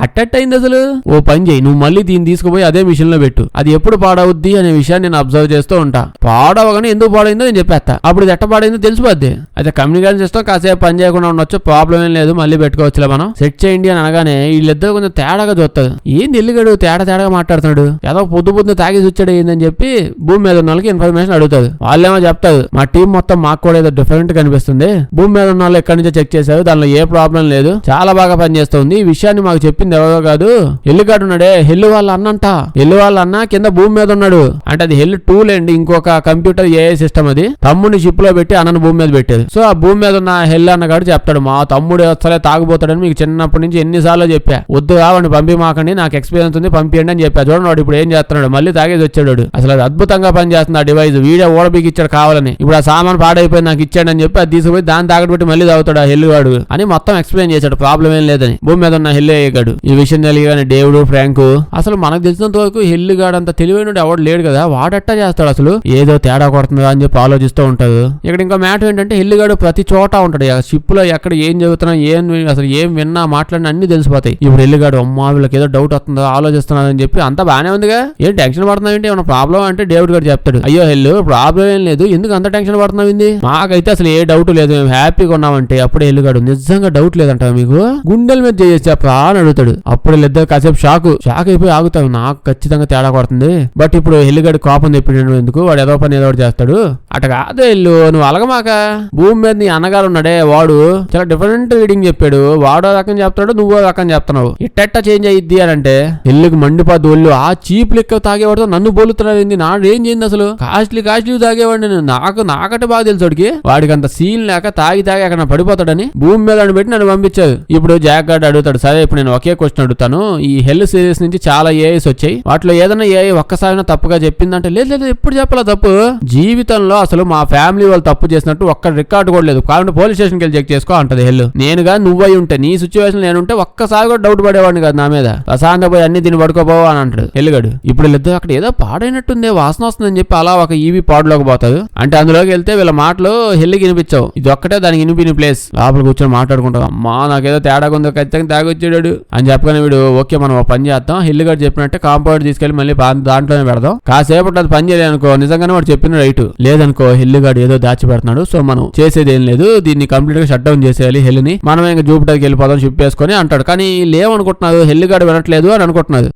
అట్టయింది అసలు, ఓ పని చేయి, నువ్వు మళ్ళీ దీన్ని తీసుకుపోయి అదే మిషన్ లో పెట్టు, అది ఎప్పుడు పాడవుద్ది అనే విషయాన్ని నేను అబ్జర్వ్ చేస్తూ ఉంటా. పాడవగానే ఎందుకు పాడైందో నేను చెప్పేస్తా, అప్పుడు ఇది ఎట్ట పాడైందో తెలిసిపోద్ది. అయితే కమ్యూనికేషన్ సిస్టమ్ కాసేపు పని చేయకుండా ఉండొచ్చు, ప్రాబ్లం ఏం లేదు, మళ్ళీ పెట్టుకోవచ్చులే మనం, సెట్ చేయండి అని అనగానే వీళ్ళిద్దరు కొంచెం తేడాగా చూస్తారు. ఏంది ఇల్లుగాడు తేడాగా మాట్లాడుతున్నాడు, ఏదో పొద్దు తాగేసి వచ్చాడు ఏందని చెప్పి భూమి మీద ఉన్న వాళ్ళకి ఇన్ఫర్మేషన్ అడుగుతాడు. వాళ్ళేమో చెప్తారు, మా టీం మొత్తం మాకు కూడా ఏదో డిఫరెంట్ కనిపిస్తుంది, భూమి మీద ఉన్న వాళ్ళు ఎక్కడి నుంచో చెక్ చేశారు, దానిలో ఏ ప్రాబ్లం లేదు, చాలా బాగా పనిచేస్తుంది, ఈ విషయాన్ని మాకు చెప్పింది ఎవరో కాదు, హెల్లుగాడు ఉన్నాడే, హెల్లు వాళ్ళ అన్నంట, హెల్లు వాళ్ళ అన్న కింద భూమి మీద ఉన్నాడు అంటే అది హెల్ టూల్ అండి, ఇంకొక కంప్యూటర్ ఏఐ సిస్టమ్, అది తమ్ముడిని షిప్ లో పెట్టి అన్నను భూమి మీద పెట్టేది. సో ఆ భూమి మీద ఉన్న హెల్ అన్నగాడు చెప్తాడు, మా తమ్ముడు అసలే తాగుపోతాడని మీకు చిన్నప్పటి నుంచి ఎన్నిసార్లు చెప్పా, వద్దు కావండి పంపి మాకండి, నాకు ఎక్స్పీరియన్స్ ఉంది పంపియండి అని చెప్పా. చూడండి వాడు ఇప్పుడు ఏం చేస్తున్నాడు, మళ్ళీ తాగేసి వచ్చాడు. అసలు అది అద్భుతంగా పనిచేస్తుంది ఆ డివైస్, వీడియో ఓడబీకి ఇచ్చాడు కావాలని, ఇప్పుడు ఆ సామాన్ పాడైపోయి నాకు ఇచ్చాడు అని చెప్పి అది తీసుకుపోయి దాన్ని తాగబెట్టి మళ్ళీ తాగుతాడు ఆ హెల్లుగాడు అని మొత్తం ఎక్స్ప్లెయిన్ చేశాడు, ప్రాబ్లం ఏం లేదని. భూమి మీద ఉన్న హెల్లు అయ్యాడు. ఈ విషయం తెలియగానే డేవిడ్ ఫ్రాంక్, అసలు మనకు తెలిసినంత వరకు హెల్లుగాడు అంత తెలివైన ఎవడు లేడు కదా, వాడట్టా చేస్తాడు, అసలు ఏదో తేడా కొడుతుందా అని చెప్పి ఆలోచిస్తూ ఉంటాడు. ఇక్కడ ఇంకా మ్యాటర్ ఏంటంటే హెల్లుగాడు ప్రతి చోట ఉంటాడు, షిప్ లో ఎక్కడ ఏం జరుగుతున్నా అసలు ఏం విన్నా మాట్లాడినా అన్ని తెలిసిపోతాయి. ఇప్పుడు హెల్లుగాడు అమ్మా వీళ్ళకి ఏదో డౌట్ వస్తుందో ఆలోచిస్తున్నారని చెప్పి అంతా బానే ఉందిగా, ఏం టెన్షన్ పడుతున్నావు ఏంటి, ఏమైనా ప్రాబ్లం అంటే డేవిడ్ గారు చెప్తాడు, అయ్యో హెల్లు ప్రాబ్లం ఏం లేదు, ఎందుకు అంత టెన్షన్ పడుతున్నావు, మాకైతే అసలు ఏ డౌట్ లేదు, మేము హ్యాపీగా ఉన్నామంటే. అప్పుడు హెల్లుగాడు నిజంగా డౌట్ లేదంట మీకు, గుండెల మీద చేసి చెప్పరా అని అడుగుతాడు. అప్పుడు వీళ్ళిద్దరు కాసేపు షాక్ అయిపోయి ఆగుతావు, నాకు ఖచ్చితంగా తేడా కొడుతుంది. బట్ ఇప్పుడు హెల్లుగాడు కోపం తెప్పించడం ఎందుకు, వాడు ఏదో పని ఏదో చేస్తాడు, అట కాదు హెల్లు నువ్వు అలగమాక, భూమి మీద నీ అన్నగారు ఉన్నాడే వాడు చాలా డిఫరెంట్ రీడింగ్ చెప్పాడు, వాడో రకం చెప్తాడు నువ్వో రకం చెప్తున్నావు, ఇట్టెట్ట చేంజ్ అయ్యిద్ది అని అంటే హెల్లుకి మండిపోద్ది ఒళ్ళు. ఆ చీప్ లెక్క తాగేవాడితో నన్ను బోలుతున్నాడు, నాడు ఏం చేయింది అసలు, కాస్ట్లీ తాగేవాడిని నేను, నాకంటే బాగా తెలుసు వాడికి అంత సీన్ లేక తాగి అక్కడ పడిపోతాడని భూమి మీద పెట్టి నన్ను పంపించాడు. ఇప్పుడు జాక్ గార్డ్ అడుగుతాడు, సరే ఇప్పుడు నేను ఒకే క్వశ్చన్ అడుగుతాను, ఈ హెల్ సిరీస్ నుంచి చాలా ఏఐస్ వచ్చాయి, వాటిలో ఏదైనా ఏఐ ఒక్కసారి తప్పుగా చెప్పిందంటే లేదు ఎప్పుడు చెప్పాలా తప్పు, జీవితంలో అసలు మా ఫ్యామిలీ వాళ్ళు తప్పు చేసినట్టు ఒక్క రికార్డు కూడా లేదు, కాబట్టి పోలీస్ స్టేషన్కి వెళ్ళి చెక్ చేసుకో అంటది హెల్. నేనుగా నువ్వై ఉంటే నీ సిచ్యువేషన్ నేనుంటే ఒక్కసారి కూడా డౌట్ పడేవాడిని కాదు నా మీద, ప్రశాంత పోయి అన్ని దీన్ని పడుకోపోవా అని అంటాడు హెల్లుగాడు. ఇప్పుడు వీళ్ళిద్దరు అక్కడ ఏదో పాడైనట్టుంది వాసన వస్తుందని చెప్పి అలా ఒక ఈవీ పాడ్లోకి పోతాడు. అంటే అందులోకి వెళ్తే వీళ్ళ మాటలు హెల్లికి వినిపించావు, ఇది ఒక్కటే దానికి వినిపిన ప్లేస్, లోపల కూర్చొని మాట్లాడుకుంటాం, అమ్మా నాకేదో తేడాగా ఉందో ఖచ్చితంగా తాగొచ్చాడు అని చెప్పగానే వీడు ఓకే మనం పని చేద్దాం, హెల్లుగాడు చెప్పినట్టే కాంపౌండ్ తీసుకెళ్లి మళ్ళీ దాంట్లోనే పెడదాం, కాసేపటి అది పని చేయలేనుకో నిజంగానే వాడు చెప్పిన రైట్, లేదనుకో హెల్లుగాడు ఏదో దాచి పెడుతున్నాడు, సో మనం చేసేది ఏం లేదు, దీన్ని కంప్లీట్ గా షట్ డౌన్ చేసేయాలి హెల్ని, మనం ఇంకా జూపిటర్కి వెళ్ళిపోదాం షిప్ వేసుకొని అంటాడు. కానీ లేవనుకుంటున్నారు హెల్లుగాడు వినట్లేదు అని అనుకుంటున్నారు,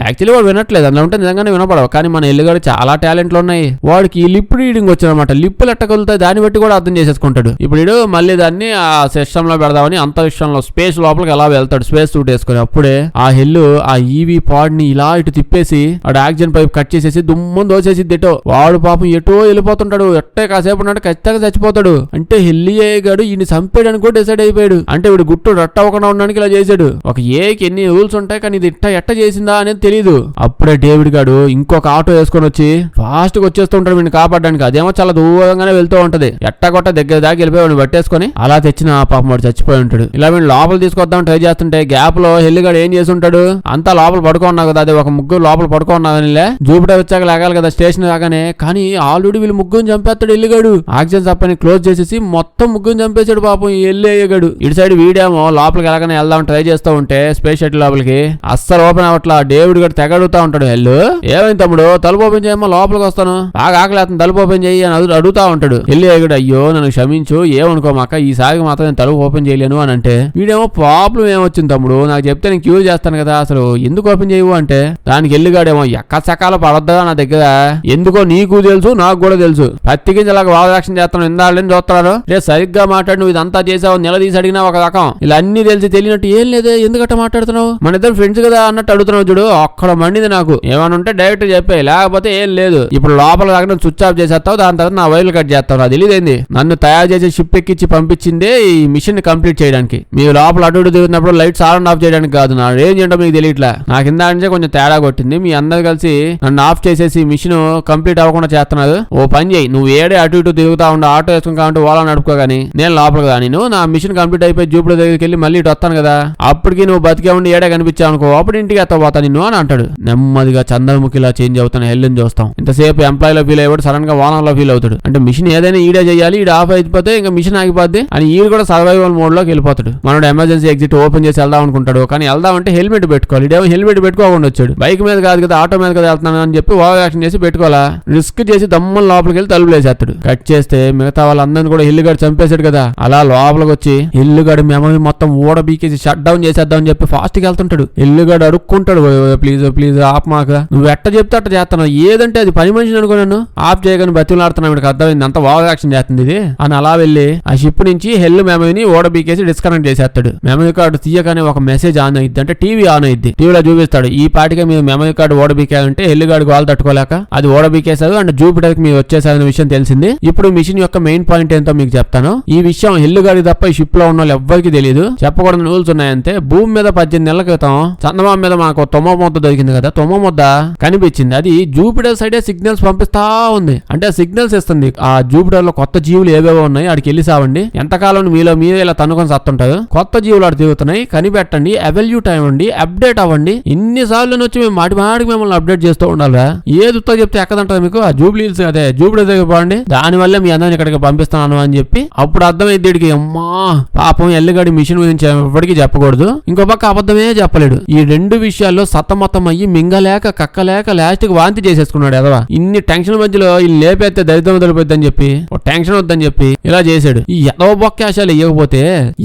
యాక్చువల్లీ వాడు వినట్లేదు, అందులో ఉంటే నిజంగానే వినపడవు. కానీ మన ఎల్లుగాడు చాలా టాలెంట్లు ఉన్నాయి, వాడికి లిప్ రీడింగ్ వచ్చినమాట, లిప్పులు ఎట్టగలుగుతాయి దాన్ని బట్టి కూడా అర్థం చేసేసుకుంటాడు. ఇప్పుడు మళ్ళీ దాన్ని ఆ సిస్టమ్ లో పెడదామని అంతరిక్షంలో స్పేస్ లోపలికి ఎలా వెళ్తాడు స్పేస్ సూట్ వేసుకుని, అప్పుడే ఆ హెల్లు ఆ ఈవీ పాడ్ ని ఇలా ఇటు తిప్పేసి వాడు ఆక్సిజన్ పైప్ కట్ చేసేసి దుమ్మని దోసేసిద్ది ఎటో, వాడు పాపం ఎటో వెళ్ళిపోతుంటాడు, ఎట్టే కాసేపు ఉన్నాడు ఖచ్చితంగా చచ్చిపోతాడు. అంటే హెల్లి గాడు ఈయన చంపేయడానికి కూడా డిసైడ్ అయిపోయాడు, అంటే వీడు గుట్టు రట్ట అవ్వకుండా ఉండడానికి ఇలా చేశాడు. ఒక ఏకి ఎన్ని రూల్స్ ఉంటాయి కానీ ఇది ఎట్ట చేసిందా అనేది తెలియదు. అప్పుడే డేవిడ్ గాడు ఇంకొక ఆటో వేసుకొని వచ్చి ఫాస్ట్ గా వచ్చేస్తూ ఉంటాడు వీడిని కాపాడడానికి. అదేమో చాలా దూరంగానే వెళ్తూ ఉంటది. ఎట్టగొట్ట దగ్గర దాకా వెళ్ళిపోయి పట్టేసుకొని అలా తెచ్చిన పాపం వాడు చచ్చిపోయి ఉంటాడు. ఇలా వీళ్ళు లోపల తీసుకొద్దాం ట్రై చేస్తుంటే గ్యాప్ లో హెల్లిగాడు ఏం చేసి ఉంటాడు, అంతా లోపల పడుకున్నావు కదా, అదే ఒక ముగ్గురు లోపల పడుకున్నావులే, జూపిటర్ వచ్చాక లేగాలి కదా స్టేషన్ రాగానే. కానీ ఆల్రెడీ వీళ్ళు ముగ్గురు చంపేస్తాడు ఎల్లిగాడు. ఆక్సిజన్ సప్లైని క్లోజ్ చేసేసి మొత్తం ముగ్గురు చంపేశాడు పాపం ఎల్లి అయ్యగాడు. ఇటు సైడ్ వీడేమో లోపలికి ఎలాగనే వెళ్దాం ట్రై చేస్తూ ఉంటే స్పేస్ షటిల్ లోపలికి అస్సలు ఓపెన్ అవట్లా. డేవిడ్ గారు తెగడుగుతా ఉంటాడు, హెల్లు ఏమైంది తమ్ముడు, తలుపు ఓపెన్ చేయమో లోపలికి వస్తాను, బాగా ఆకలేస్తుంది తలుపు ఓపెన్ చేయి అని అడుగుతా ఉంటాడు. ఎల్లి అయ్యగాడు, అయ్యో నన్ను క్షమించు, ఏమనుకోమాక ఈసారి మాత్రం నేను తలుపు ఓపెన్ చేయలేను అని అంటే, వీడేమో ప్రాబ్లం ఏమొచ్చింది తమ్ముడు, నాకు చెప్తే నేను క్యూర్ చేస్తాను కదా, అసలు ఎందుకు ఓపెన్ చేయవు అంటే, దానికి ఎల్లిగాడేమో ఎక్క సకాల పడొద్దా నా దగ్గర, ఎందుకో నీకు తెలుసు నాకు కూడా తెలుసు, పత్తి గింజలాగా వాదరక్షణ చేస్తాను ఇందాళ్ళని చూస్తున్నాడు, రే సరిగ్గా మాట్లాడి నువ్వు ఇదంతా చేసావు, నిలదీసి అడిగినా ఒక రకం, ఇలా అన్ని తెలిసి తెలియనట్టు ఏం లేదే ఎందుకట్ట మాట్లాడుతున్నావు, మన ఇద్దరు ఫ్రెండ్స్ కదా అన్నట్టు అడుగుతున్నావు చూడు. అక్కడ మండిది నాకు, ఏమని ఉంటే డైరెక్ట్ చెప్పే, లేకపోతే ఏం లేదు, ఇప్పుడు లోపల దాకా స్విచ్ ఆఫ్ చేసేస్తావు, దాని తర్వాత నా వైర్లు కట్ చేస్తావు, నాకు తెలియదేంది, నన్ను తయారు చేసి షిప్ ఎక్కించి పంపించిందే ఈ మిషన్ కంప్లీట్ చేయడానికి, మీరు లోపల అటు ఇటు తిరుగుతున్నప్పుడు లైట్స్ ఆన్ ఆఫ్ చేయడానికి కాదు, నా రేంజ్ ఏంటో మీకు తెలియట్లా, నాకు కింద నుంచి కొంచెం తేడా కొట్టింది, మీ అందరు కలిసి నన్ను ఆఫ్ చేసేసి మిషన్ కంప్లీట్ అవ్వకుండా చేస్తున్నారు, ఓ పని చేయి, నువ్వు ఏడే అటు ఇటు తిరుగుతా ఉండు, ఆటో వేసుకుని కాబట్టి ఓలా నడుపుకో గానీ నేను లోపలికి రాని, నా మిషన్ కంప్లీట్ అయిపోయి జూపిటర్ దగ్గరికి వెళ్ళి మళ్ళీ ఇటు వస్తాను కదా, అప్పటికి నువ్వు బతికే ఉండి ఏడే కనిపించావు అనుకో, అప్పుడు ఇంటికి ఎత్తపోతా నిన్ను అని అంటాడు. నెమ్మదిగా చంద్రముఖిలా చేంజ్ అవుతాను హెల్ని చూస్తాం. ఇంతసేపు ఎంప్లాయీలో ఫీల్ అయ్యాడు, సడన్ గా ఓనర్లో ఫీల్ అవుతాడు. అంటే మిషన్ ఏదైనా ఈడే చేయాలి, ఈడ ఆఫ్ అయిపోతే ఇంకా మిషన్ ఆగిపోద్ది అని ఈడు కూడా సర్వైవల్ మోడ్ లోకి వెళ్ళిపోతాడు. మనోడు ఎమర్జెన్సీ ఎగ్జిట్ ఓపెన్ చేసి వెళ్దాం అనుకుంటాడు, కానీ వెళ్దామంటే హెల్మెట్ పెట్టుకోవాలి, ఇదేమో హెల్మెట్ పెట్టుకోకుండా వచ్చాడు, బైక్ మీద కాదు కదా ఆటో మీద కదా వెళ్తున్నాను అని చెప్పి ఓవర్ యాక్షన్ చేసి పెట్టుకోవాలా, రిస్క్ చేసి దమ్మని లోపలికి వెళ్ళి తలుపులు వేసేస్తాడు. కట్ చేస్తే మిగతా వాళ్ళందరినీ కూడా హిల్లుగాడు చంపేశాడు కదా, అలా లోపలికి వచ్చి హిల్లుగాడు మెమరీ మొత్తం ఓడ బీకేసి షట్ డౌన్ చేసేద్దాం అని చెప్పి ఫాస్ట్ గా వెళ్తుంటాడు. హిల్లుగాడు అడుక్కుంటాడు, ప్లీజ్ ప్లీజ్ ఆప్ మాక, నువ్వు ఎట్ట చెప్తే అట్ట చేస్తున్నావు, ఏదంటే అది పని మనిషిని అనుకో, నన్ను ఆఫ్ చేయగానే బతిలాడుతున్నావు, వీడికి అర్థమైంది అంత ఓవర్ యాక్షన్ చేస్తుంది ఇది అని అలా వెళ్ళి ఆ షిప్ నుంచి హెల్ మెమరీని ఓడ బీకేసి డిస్కనెక్ట్ చేసేస్తాడు. మెమరీ కార్డు తీయగానే ఒక మెసేజ్ ఆన్ అయ్యిద్ది, అంటే టీవీ ఆన్ అయ్యిద్ది, టీవీలో చూపిస్తాడు ఈ పాటిగా మీరు మెమరీ కార్డు ఓడ బీకేయాలంటే హెల్లుగాడు గోల్ తట్టుకోలేక అది ఓడ బీకేశారు అండ్ జూపిటర్ కి మీరు వచ్చేసారనే విషయం తెలిసింది. ఇప్పుడు మిషన్ యొక్క మెయిన్ పాయింట్ ఏంటో మీకు చెప్తాను. ఈ విషయం హెల్లుగాడి తప్ప ఈ షిప్ లో ఉన్న వాళ్ళు ఎవ్వరికి తెలియదు, చెప్పకూడని రూల్స్ ఉన్నాయంతే. భూమి మీద 18 నెలల క్రితం చందమామ మీద మాకు తొమ్మ ముద్ద దొరికింది కదా, తొమ్మ ముద్ద కనిపించింది, అది జూపిటర్ సైడే సిగ్నల్స్ పంపిస్తా ఉంది, అంటే సిగ్నల్స్ ఇస్తుంది ఆ జూపిటర్ లో కొత్త జీవులు ఏవేవో ఉన్నాయి ఆడికి వెళ్ళి సావండి, ఎంతకాలం మీలో మీరే ఇలా తన్నుకొని సత్తుంటారు, కొత్త జీవులు ఆడు తిరుగుతున్నాయి కనిపెట్టండి, ఎవల్యూట్ అవ్వండి, అప్డేట్ అవ్వండి. ఇన్నిసార్లు వచ్చి మేము మాటికి మిమ్మల్ని అప్డేట్ చేస్తూ ఉండాలా, ఏది ఉత్తా చెప్తే ఎక్కదంటారు మీకు, ఆ జూబ్లీస్ అదే జూపిటర్ దగ్గర పోండి, దానివల్ల మీ అందరిని ఇక్కడికి పంపిస్తున్నాను అని చెప్పి అప్పుడు అర్థమైంది వీడికి, అమ్మా పాపం ఎల్లిగాడి మిషన్ గురించి ఎవరికి చెప్పకూడదు, ఇంకో పక్క అబద్ధమే చెప్పలేడు. ఈ రెండు విషయాల్లో సతమతం అయ్యి మింగలేక కక్కలేక లాస్ట్ కి వాంతి చేసేసుకున్నాడు ఎదవా. ఇన్ని టెన్షన్ మధ్యలో వీళ్ళు లేపేస్తే దరిద్రం దొరిపోద్దని చెప్పి టెన్షన్ వద్దని చెప్పి ఇలా చేశాడు. ఈ ఎదవ బొక్కాశాలు ఇవ్వకపోతే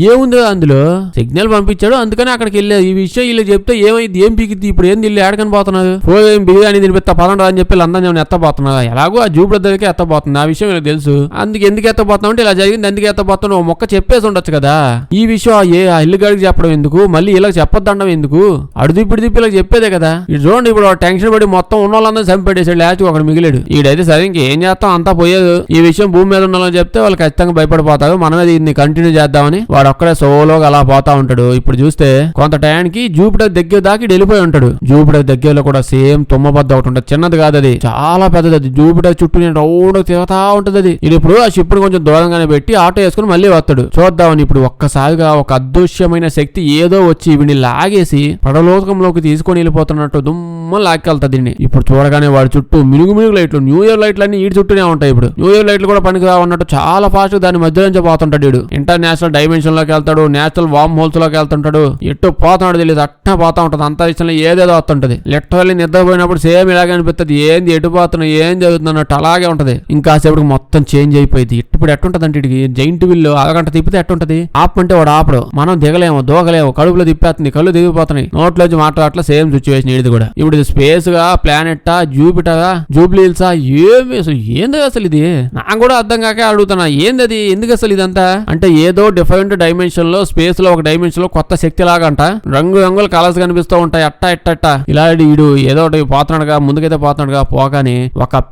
ఏముంది అందులో, సిగ్నల్ పంపించాడు అందుకని అక్కడికి వెళ్ళాడు. ఈ విషయం వీళ్ళు చెప్తే ఏమైంది, ఏం పీకిద్ది, ఇప్పుడు ఏంది వీళ్ళు ఏడకని పోతున్నారు, పోయి బిర్యానీ తినిపిస్తా పదండి అని చెప్పి అందరం నేను ఎత్తపోతున్నా, ఎలాగో ఆ జూపిటర్ దగ్గరికి ఎత్తపోతుంది, ఆ విషయం వీళ్ళకి తెలుసు, అందుకు ఎందుకు ఎత్తపోతున్నా అంటే ఇలా జరిగింది అందుకే ఎత్తపోతున్నా, ఓ మొక్క చెప్పేసి ఉండొచ్చు కదా, ఈ విషయం ఆ ఇల్లుగాడికి చెప్పడం ఎందుకు, మళ్ళీ ఇలా చెప్పొద్దండం ఎందుకు, అడుదిప్పుడు తిప్పి ఇలా చెప్పేదే కదా. ఇది చూడండి ఇప్పుడు టెన్షన్ పడి మొత్తం ఉన్న వాళ్ళందరూ చంపెట్టేసాడు, లాస్ట్ ఒకడు మిగిలాడు. ఈడైతే సరే ఇంకేం చేస్తాం అంతా పోయేది, ఈ విషయం భూమి మీద ఉండాలని చెప్తే వాళ్ళు ఖచ్చితంగా భయపడిపోతారు, మనమే దీన్ని కంటిన్యూ చేద్దామని వాడు ఒక్కడే సోలోగా అలా పోతా ఉంటాడు. ఇప్పుడు చూస్తే కొంత టైంకి జూపిటర్ దగ్గర దాకి వెళ్ళిపోయి ఉంటాడు. జూపిటర్ దగ్గరలో కూడా సేమ్ తుమ్మబద్ద ఒకటి ఉంటుంది, చిన్నది కాదు అది చాలా పెద్దది, అది జూపిటర్ చుట్టూ రౌండ్ తిరుగుతా ఉంటది. అది ఇది ఇప్పుడు ఆ షిప్ కొంచెం దూరంగానే పెట్టి ఆటో వేసుకుని మళ్ళీ వస్తాడు చూద్దామని. ఇప్పుడు ఒక్కసారిగా ఒక అదృశ్యమైన శక్తి ఏదో వచ్చి వీడిని లాగేసి పడలోకంలోకి తీసుకొని వెళ్ళిపోతున్నట్టు దుమ్మ లాక్కెళ్తాది దీన్ని. ఇప్పుడు చూడగానే వాడి చుట్టూ మినుగు లైట్లు, న్యూ ఇయర్ లైట్లు అన్ని ఈడు చుట్టూనే ఉంటాయి. ఇప్పుడు న్యూ ఇయర్ లైట్లు కూడా పనికి రావన్నట్టు చాలా ఫాస్ట్ దాని మధ్య నుంచి పోతుంటాడు వీడు. ఇంటర్నేషనల్ డైమెన్షన్ లోకి వెళ్తాడు, నేషనల్ వామ్ హోల్స్ లోకి వెళ్తుంటాడు, ఎట్టు పోతున్నాడు తెలియదు, అట్టా పోతా ఉంటది, అంతరిక్షంలో ఏదేదో వస్తుంటది. లిటరల్లీ నిద్రపోయినప్పుడు సేమ్ ఇలాగే అనిపిస్తుంది, ఏంది ఎటు పోతున్నా ఏం జరుగుతున్నట్టు అలాగే ఉంటది. ఇంకాసేపటికి మొత్తం చేంజ్ అయిపోయింది. ఇప్పుడు ఎట్టుంటది అంటే ఇటుకి జైంట్ విల్లు అరగంట తిప్పితే ఎట్టుంటది, ఆపంటే వాడు ఆపడు, మనం దిగలేము దూకలేము, కడుపులో తిప్పేస్తుంది, కళ్ళు దిగిపోతున్నాయి, నోట్లోంచి మాట్లాడట్లా, సేమ్ సిచ్యువేషన్ ఇది కూడా. ఇప్పుడు ఇది స్పేస్ గా ప్లానెట్టా జూపిటరా జూబ్లీల్సా ఏమి ఏంది అసలు ఇది, నాకు కూడా అర్థం కాక అడుగుతున్నా ఏంది అది, ఎందుకు అసలు ఇదంతా అంటే ఏదో డిఫరెంట్ డైమెన్షన్ లో స్పేస్ లో ఒక డైమెన్షన్ లో కొత్త శక్తి లాగా అంట, రంగు రంగుల కలర్స్ కనిపిస్తూ ఉంటాయి, అట్టా ఇట్టట్టా ఇలా వీడు ఏదో ఒకటి పోతున్నాడుగా, ముందుకైతే పోతున్నాడుగా, పోగానే ఒక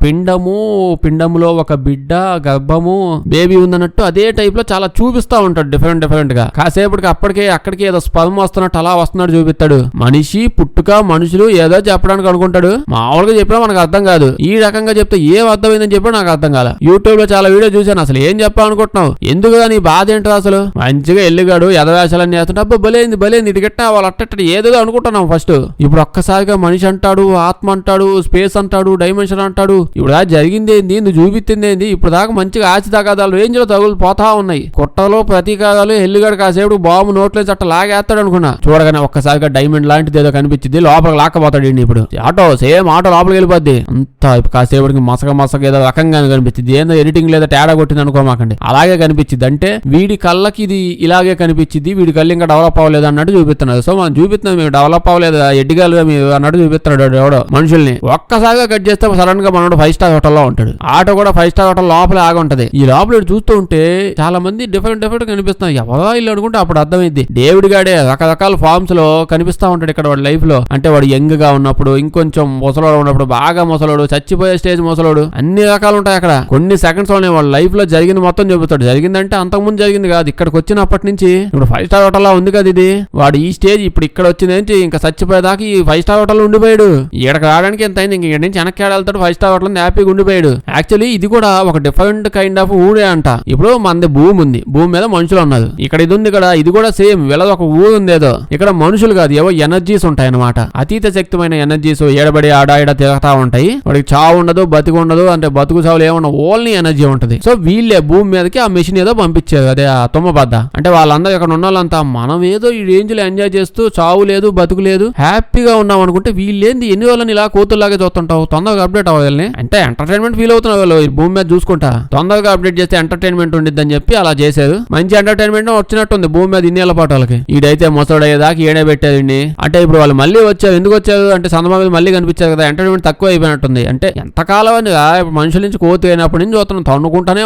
పిండములో ఒక బిడ్డ గర్భము బేబీ ఉందన్నట్టు అదే టైప్ లో చాలా చూపిస్తా ఉంటాడు డిఫరెంట్ గా. కాసేపటికి అక్కడికి ఏదో స్పర్మ్ వస్తున్నట్టు అలా వస్తున్నాడు చూపిస్తాడు. మనిషి పుట్టుక మనుషులు ఏదో చెప్పడానికి అనుకుంటాడు, మామూలుగా చెప్పినా మనకు అర్థం కాదు, ఈ రకంగా చెప్తే ఏం అర్థమైందని చెప్పి నాకు అర్థం కాల. యూట్యూబ్ లో చాలా వీడియో చూశాను, అసలు ఏం చెప్పాలనుకుంటున్నావు, ఎందుకు నీ బాధ ఏంటో అసలు. మంచిగా ఎల్లిగాడు ఎదవేషాలని చేస్తుంటే అబ్బా బలేంది ఇటు గట్ట వాళ్ళు అట్ట ఏదో అనుకుంటున్నాం ఫస్ట్. ఇప్పుడు ఒక్కసారిగా మనిషి అంటాడు, ఆత్మ అంటాడు, స్పేస్ అంటాడు, డైమెన్షన్ అంటాడు. ఇప్పుడు జరిగింది ఏంది, నువ్వు చూపించింది ఏంది, ఇప్పుడు దాకా మంచిగా ఆచి తగాదాలు రేంజ్లో తగులు పోతా ఉన్నాయి. కుట్టలో ప్రతీకారాలు ఎల్లిగాడు కాసేపు బాంబు నోట్లో చట్ట లాగేస్తాడు అనుకున్నా, చూడగానే ఒక్కసారిగా డైమండ్ లాంటిది ఏదో కనిపించింది, లోపలికి లాక్కపోతాడు. ఇప్పుడు ఆటో సేమ్ ఆటో లోపలికి వెళ్ళిపోద్ది, అంతా కాసేపటికి మసక ఏదో రకంగా కనిపించింది, ఏదో ఎడిటింగ్ లేదా తేడా కొట్టింది అనుకోమాకండి, అలాగే కనిపించింది. అంటే వీడి కళ్ళకి ఇది ఇలాగే కనిపించింది, వీడి కళ్ళు ఇంకా డెవలప్ అవ్వలేదు అన్నట్టు చూపిస్తున్నారు. సో మనం చూపిస్తున్నాం మేము డెవలప్ అవ్వలేదు ఎడ్డిగాలుగా మీరు అన్నట్టు చూపిస్తున్నాడు ఎవడో మనుషుల్ని. ఒక్కసారిగా కట్ చేస్తే సడన్ గా మనోడు 5 స్టార్ హోటల్లో ఉంటాడు. ఆటో కూడా 5 స్టార్ హోటల్ లోపల ఆగి ఉంటది. ఈ లోపల చూస్తూ ఉంటే చాలా మంది డిఫరెంట్ కనిపిస్తున్నాయి. ఎవరో ఇల్లు అనుకుంటే అప్పుడు అర్థమైంది, డేవిడ్ గాడే రకరకాల ఫార్మ్స్ లో కనిపిస్తా ఉంటాడు ఇక్కడ వాడి లైఫ్ లో. అంటే వాడు యంగ్ గా ఉన్నప్పుడు, ఇంకొంచెం ముసలోడు ఉన్నప్పుడు, బాగా ముసలోడు, చచ్చిపోయే స్టేజ్ ముసలోడు, అన్ని రకాలు ఉంటాయి అక్కడ. కొన్ని సెకండ్స్ లోనే వాళ్ళ లైఫ్ లో జరిగింది మొత్తం చెబుతాడు. జరిగిందంటే అంతకుముందు జరిగింది కాదు, ఇక్కడికి వచ్చినప్పటి నుంచి. ఇప్పుడు 5 స్టార్ హోటల్ లా ఉంది కదా ఇది, వాడు ఈ స్టేజ్ ఇప్పుడు ఇక్కడ వచ్చింది ఏంటి, ఇంకా చచ్చిపోయేదాకా ఈ 5 స్టార్ హోటల్ ఉండిపోయాడు. ఇక్కడికి రావడానికి ఎంత అయింది, ఇంక నుంచి వెనక్కి వెళ్తాడు, 5 స్టార్ హోటల్ హ్యాపీగా ఉండిపోయాడు. యాక్చువల్లీ ఇది కూడా ఒక డిఫరెంట్ కైండ్ ఆఫ్ ఊరే అంట. ఇప్పుడు మనది భూమి ఉంది, భూమి మీద మనుషులు ఉన్నారు. ఇక్కడ ఇది ఉంది కదా, ఇది కూడా సేమ్ వీళ్ళది ఒక ఊరు ఉంది ఏదో. ఇక్కడ మనుషులు కాదు, ఏవో ఎనర్జీస్ ఉంటాయి అన్నమాట, అతీత శక్తిమైన ఎనర్జీస్ ఏడబడి ఆడాడ తిరుగుతా ఉంటాయి. వాడికి చావు ఉండదు, బతుకు ఉండదు, అంటే బతుకు చావులు ఏమన్నా ఓన్లీ ఎనర్జీ ఉంటది. సో వీళ్ళే భూమి మీదకి ఆ మెషిన్ ఏదో పంపించారు, అదే ఆ తుమ్మబద్ద. అంటే వాళ్ళందరూ ఇక్కడ ఉన్న వాళ్ళంతా మనం ఏదో ఈ రేంజ్ లో ఎంజాయ్ చేస్తూ చావు లేదు బతుకు లేదు హ్యాపీగా ఉన్నాం అనుకుంటే, వీళ్ళేంది ఎన్ని రోజులని ఇలా కోతుల్లాగే చూస్తుంటావు, తొందరగా అప్డేట్ అవ్వాలి. అంటే ఎంటర్టైన్మెంట్ ఫీల్ అవుతున్నారు వాళ్ళు భూమి మీద చూసుకుంటా, తొందరగా అప్డేట్ చేస్తే ఎంటర్టైన్మెంట్ ఉండిద్ది అని చెప్పి అలా చేశారు. మంచి ఎంటర్టైన్మెంట్ వచ్చినట్టుంది భూమి మీద ఇన్నేళ్ల పాటు వాళ్ళకి. ఈడైతే ముసడయ్యేదాకా ఏడే పెట్టారు. అంటే ఇప్పుడు వాళ్ళు మళ్ళీ వచ్చారు, ఎందుకు వచ్చారు అంటే చంద్రబాబు మళ్ళీ కనిపించారు కదా, ఎంటర్టైన్మెంట్ తక్కువ అయిపోయినట్టుంది. అంటే ఎంతకాలం అని ఇప్పుడు మనుషుల నుంచి కోతి అయినప్పటి నుంచి చూస్తున్నాం, తన్నుకుంటానే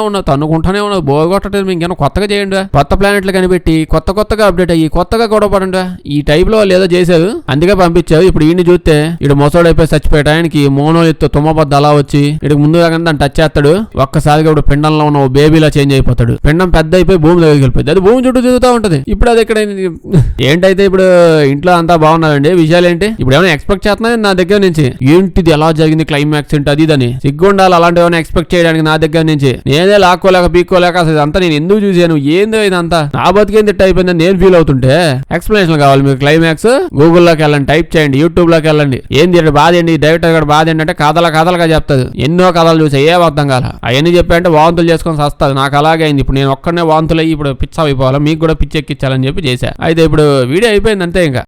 ఉన్నావు బోర్ కొట్టలేదు, ఇంకేమో కొత్తగా చేయండి, కొత్త ప్లానెట్లు కనిపెట్టి కొత్తగా అప్డేట్ అయ్యి కొత్తగా గొడవ పడండి, ఈ టైప్ లో వాళ్ళు ఏదో చేశారు, అందుకే పంపించారు. ఇప్పుడు ఈయన చూస్తే ఇటు ముసోడైపోయి చచ్చిపోయాడు, ఆయనకి మోనోలిత్ తుమ్మబద్ద అలా వచ్చి ఇటు ముందుగా దాన్ని టచ్ చేస్తాడు, ఒక్కసారిగా ఇప్పుడు పిండంలో ఉన్న బేబీలా చేంజ్ అయిపోతాడు. పిండం పెద్ద అయిపోయి భూమి దగ్గరికి వెళ్ళిపోయింది, అది భూమి చుట్టూ తిరుగుతూ ఉంటది. ఇప్పుడు అది ఇక్కడ ఏంటైతే ఇప్పుడు ఇంట్లో అంతా బాగున్నారండి, విషయాలు ఏంటి ఇప్పుడు ఏమైనా ఎక్స్పెక్ట్ చేస్తున్నా నా దగ్గర నుంచి, ఏంటిది ఎలా జరిగింది క్లైమాక్స్ ఏంటి అది ఇదని సిగ్గుండాలి, అలాంటి ఏమైనా ఎక్స్పెక్ట్ చేయడానికి నా దగ్గర నుంచి. నేనే లాక్కోలేక పీక్కోలేక అసలు ఇదంతా నేను ఎందుకు చూసాను, ఏందో ఇదంతా నా బతికేం తిట్ట అయిపోయిందని నేను ఫీల్ అవుతుంటే ఎక్స్ప్లెనేషన్ కావాలి మీకు. క్లైమాక్స్ గూగుల్లోకి వెళ్ళండి, టైప్ చేయండి, యూట్యూబ్ లోకి వెళ్ళండి, ఏంది బాధ ఏంటి, డైరెక్టర్ గారు బాధ ఏంటంటే కథలుగా చెప్తాడు. ఎన్నో కథలు చూసా ఏ అర్థం కాల, అవన్నీ చెప్పాయంటే వాంతులు చేసుకొని వస్తుంది. నాకు అలాగే అయింది, ఇప్పుడు నేను ఒక్కడనే వాంతులు అయ్యి ఇప్పుడు పిచ్చ అయిపోవాలి, మీకు కూడా పిచ్చి ఎక్కించాలని చెప్పి చేశా. అయితే ఇప్పుడు వీడియో అయిపోయింది అంతే ఇంకా.